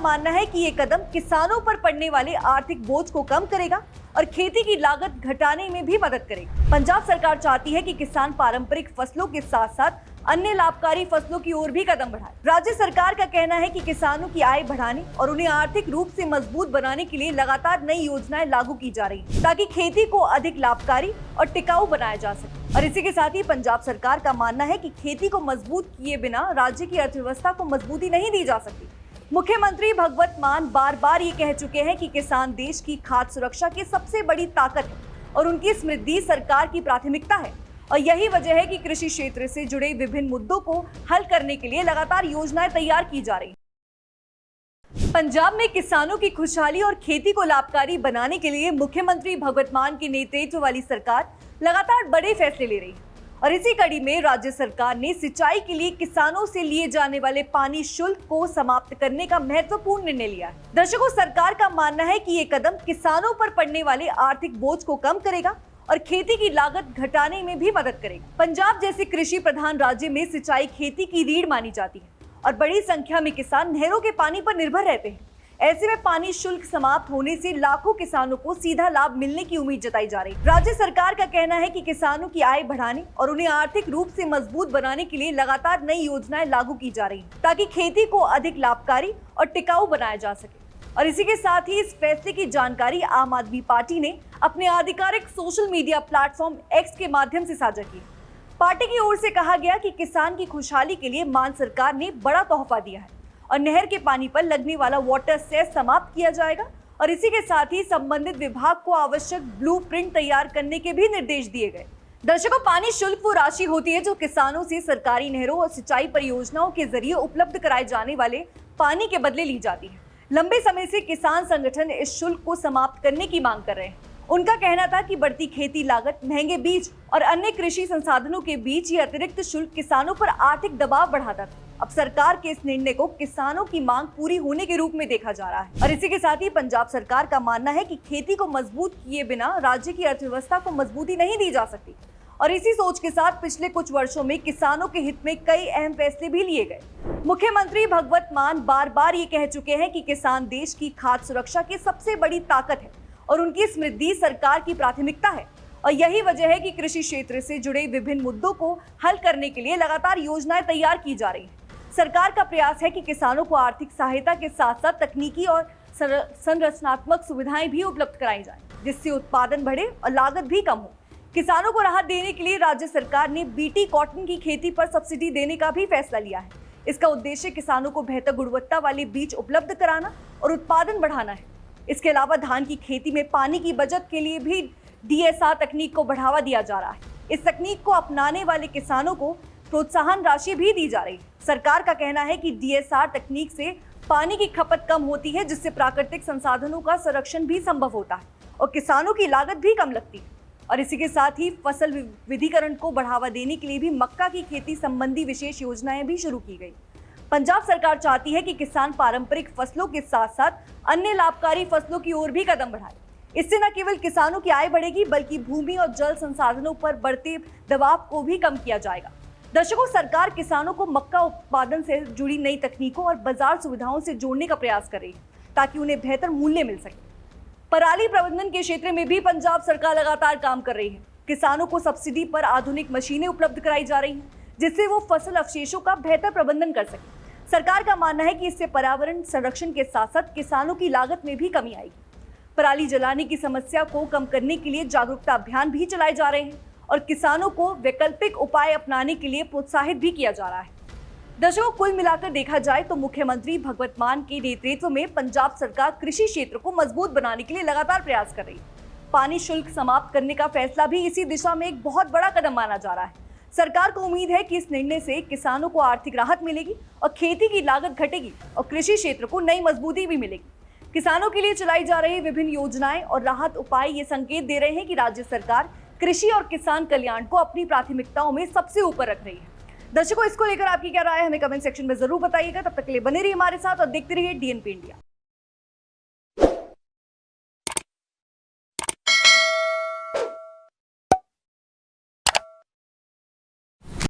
मानना है कि ये कदम किसानों पर पड़ने वाले आर्थिक बोझ को कम करेगा और खेती की लागत घटाने में भी मदद करेगा। पंजाब सरकार चाहती है कि किसान पारंपरिक फसलों के साथ साथ अन्य लाभकारी फसलों की ओर भी कदम बढ़ाए। राज्य सरकार का कहना है कि किसानों की आय बढ़ाने और उन्हें आर्थिक रूप से मजबूत बनाने के लिए लगातार नई योजनाएं लागू की जा रही हैं, ताकि खेती को अधिक लाभकारी और टिकाऊ बनाया जा सके। और इसी के साथ ही पंजाब सरकार का मानना है कि खेती को मजबूत किए बिना राज्य की अर्थव्यवस्था को मजबूती नहीं दी जा सकती। मुख्यमंत्री भगवत मान बार बार ये कह चुके हैं कि किसान देश की खाद्य सुरक्षा की सबसे बड़ी ताकत है और उनकी समृद्धि सरकार की प्राथमिकता है। और यही वजह है कि कृषि क्षेत्र से जुड़े विभिन्न मुद्दों को हल करने के लिए लगातार योजनाएं तैयार की जा रही हैं। पंजाब में किसानों की खुशहाली और खेती को लाभकारी बनाने के लिए मुख्यमंत्री भगवत मान के नेतृत्व वाली सरकार लगातार बड़े फैसले ले रही है। और इसी कड़ी में राज्य सरकार ने सिंचाई के लिए किसानों से लिए जाने वाले पानी शुल्क को समाप्त करने का महत्वपूर्ण निर्णय लिया है। दर्शकों, सरकार का मानना है कि ये कदम किसानों पर पड़ने वाले आर्थिक बोझ को कम करेगा और खेती की लागत घटाने में भी मदद करेगा। पंजाब जैसे कृषि प्रधान राज्य में सिंचाई खेती की रीढ़ मानी जाती है और बड़ी संख्या में किसान नहरों के पानी पर निर्भर रहते हैं। ऐसे में पानी शुल्क समाप्त होने से लाखों किसानों को सीधा लाभ मिलने की उम्मीद जताई जा रही है। राज्य सरकार का कहना है कि किसानों की आय बढ़ाने और उन्हें आर्थिक रूप से मजबूत बनाने के लिए लगातार नई योजनाएं लागू की जा रही हैं, ताकि खेती को अधिक लाभकारी और टिकाऊ बनाया जा सके। और इसी के साथ ही इस फैसले की जानकारी आम आदमी पार्टी ने अपने आधिकारिक सोशल मीडिया प्लेटफॉर्म एक्स के माध्यम से साझा की। पार्टी की ओर से कहा गया कि किसान की खुशहाली के लिए मान सरकार ने बड़ा तोहफा दिया है और नहर के पानी पर लगने वाला वाटर सेस समाप्त किया जाएगा। और इसी के साथ ही संबंधित विभाग को आवश्यक ब्लूप्रिंट तैयार करने के भी निर्देश दिए गए। दर्शकों, पानी शुल्क वो राशि होती है जो किसानों से सरकारी नहरों और सिंचाई परियोजनाओं के जरिए उपलब्ध कराए जाने वाले पानी के बदले ली जाती है। लंबे समय से किसान संगठन इस शुल्क को समाप्त करने की मांग कर रहे हैं। उनका कहना था कि बढ़ती खेती लागत, महंगे बीज और अन्य कृषि संसाधनों के बीच ये अतिरिक्त शुल्क किसानों पर आर्थिक दबाव बढ़ाता था। अब सरकार के इस निर्णय को किसानों की मांग पूरी होने के रूप में देखा जा रहा है। और इसी के साथ ही पंजाब सरकार का मानना है कि खेती को मजबूत किए बिना राज्य की अर्थव्यवस्था को मजबूती नहीं दी जा सकती। और इसी सोच के साथ पिछले कुछ वर्षों में किसानों के हित में कई अहम फैसले भी लिए गए। मुख्यमंत्री भगवत मान बार बार ये कह चुके हैं कि किसान देश की खाद्य सुरक्षा की सबसे बड़ी ताकत है और उनकी समृद्धि सरकार की प्राथमिकता है। और यही वजह है कि कृषि क्षेत्र से जुड़े विभिन्न मुद्दों को हल करने के लिए लगातार योजनाएं तैयार की जा रही हैं। सरकार का प्रयास है कि किसानों को आर्थिक सहायता के साथ साथ तकनीकी और संरचनात्मक सुविधाएं भी उपलब्ध कराई जाए, जिससे उत्पादन बढ़े और लागत भी कम हो। किसानों को राहत देने के लिए राज्य सरकार ने बीटी कॉटन की खेती पर सब्सिडी देने का भी फैसला लिया है। इसका उद्देश्य किसानों को बेहतर गुणवत्ता वाले बीज उपलब्ध कराना और उत्पादन बढ़ाना है। इसके अलावा धान की खेती में पानी की बचत के लिए भी डीएसआर तकनीक को बढ़ावा दिया जा रहा है। इस तकनीक को अपनाने वाले किसानों को प्रोत्साहन राशि भी दी जा रही है। सरकार का कहना है कि डीएसआर तकनीक से पानी की खपत कम होती है, जिससे प्राकृतिक संसाधनों का संरक्षण भी संभव होता है और किसानों की लागत भी कम लगती है। और इसी के साथ ही फसल विविधीकरण को बढ़ावा देने के लिए भी मक्का की खेती संबंधी विशेष योजनाएं भी शुरू की गई। पंजाब सरकार चाहती है कि किसान पारंपरिक फसलों के साथ साथ अन्य लाभकारी फसलों की ओर भी कदम बढ़ाए। इससे न केवल किसानों की आय बढ़ेगी, बल्कि भूमि और जल संसाधनों पर बढ़ते दबाव को भी कम किया जाएगा। दर्शकों, सरकार किसानों को मक्का उत्पादन से जुड़ी नई तकनीकों और बाजार सुविधाओं से जोड़ने का प्रयास कर रही है, ताकि उन्हें बेहतर मूल्य मिल सके। पराली प्रबंधन के क्षेत्र में भी पंजाब सरकार लगातार काम कर रही है। किसानों को सब्सिडी पर आधुनिक मशीनें उपलब्ध कराई जा रही हैं, जिससे वो फसल अवशेषों का बेहतर प्रबंधन कर सके। सरकार का मानना है कि इससे पर्यावरण संरक्षण के साथ साथ किसानों की लागत में भी कमी आएगी। पराली जलाने की समस्या को कम करने के लिए जागरूकता अभियान भी चलाए जा रहे हैं और किसानों को वैकल्पिक उपाय अपनाने के लिए प्रोत्साहित भी किया जा रहा है। दर्शकों, कुल मिलाकर देखा जाए तो मुख्यमंत्री भगवत मान के नेतृत्व में पंजाब सरकार कृषि क्षेत्र को मजबूत बनाने के लिए लगातार प्रयास कर रही है। पानी शुल्क समाप्त करने का फैसला भी इसी दिशा में एक बहुत बड़ा कदम माना जा रहा है। सरकार को उम्मीद है कि इस निर्णय से किसानों को आर्थिक राहत मिलेगी और खेती की लागत घटेगी और कृषि क्षेत्र को नई मजबूती भी मिलेगी। किसानों के लिए चलाई जा रही विभिन्न योजनाएं और राहत उपाय ये संकेत दे रहे हैं कि राज्य सरकार कृषि और किसान कल्याण को अपनी प्राथमिकताओं में सबसे ऊपर रख रही है। दर्शकों, इसको लेकर आपकी क्या राय है, हमें कमेंट सेक्शन में जरूर बताइएगा। तब तक के लिए बने रहिए हमारे साथ और देखते रहिए डीएनपी इंडिया।